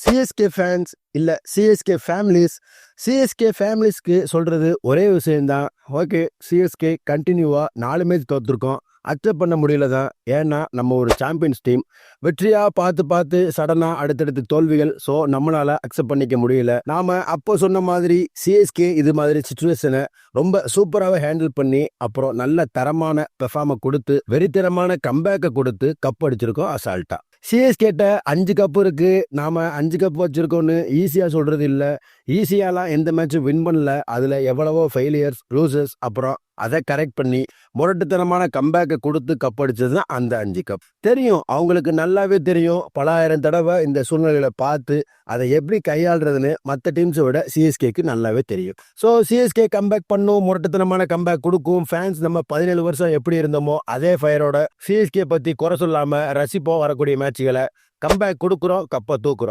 CSK fans இல்லை CSK families, CSK ஃபேமிலிஸ்க்கு சொல்கிறது ஒரே விஷயந்தான். ஓகே, சிஎஸ்கே கண்டினியூவாக 4 மேட்ச் தோற்றுருக்கோம். அக்செப்ட் பண்ண முடியல தான். ஏன்னா நம்ம ஒரு சாம்பியன்ஸ் டீம். வெற்றியாக பார்த்து சடனாக அடுத்தடுத்து தோல்விகள். ஸோ நம்மளால் அக்செப்ட் பண்ணிக்க முடியல. நாம் அப்போ சொன்ன மாதிரி சிஎஸ்கே இது மாதிரி சுச்சுவேஷனை ரொம்ப சூப்பராகவே ஹேண்டில் பண்ணி அப்புறம் நல்ல தரமான பெர்ஃபார்மை கொடுத்து வெறித்தரமான கம்பேக்கை கொடுத்து கப் அடிச்சிருக்கோம் அசால்ட்டாக. சிஎஸ்கேட்ட 5 கப்பு இருக்கு, நாம 5 கப் வச்சிருக்கோம்னு ஈஸியா சொல்றது இல்ல. ஈஸியாலாம் எந்த மேட்சும் வின் பண்ணல. அதுல எவ்வளவோ ஃபெயிலியர்ஸ், லூசஸ், அப்புறம் அதை கரெக்ட் பண்ணி முரட்டுத்தனமான கம்பேக்கை கொடுத்து கப் அடிச்சது தான் அந்த 5 கப். தெரியும், அவங்களுக்கு நல்லாவே தெரியும். பல ஆயிரம் தடவை இந்த சூழ்நிலைகளை பார்த்து அதை எப்படி கையாளுறதுன்னு மற்ற டீம்ஸை விட சிஎஸ்கேக்கு நல்லாவே தெரியும். ஸோ சிஎஸ்கே கம்பேக் பண்ணும், முரட்டுத்தனமான கம்பேக் கொடுக்கும். ஃபேன்ஸ் நம்ம 17 வருஷம் எப்படி இருந்தோமோ அதே ஃபயரோட சிஎஸ்கே பற்றி குறை சொல்லாமல் ரசிப்போம். வரக்கூடிய மேட்சுகளை கம்பேக் கொடுக்குறோம், கப்பை தூக்குறோம்.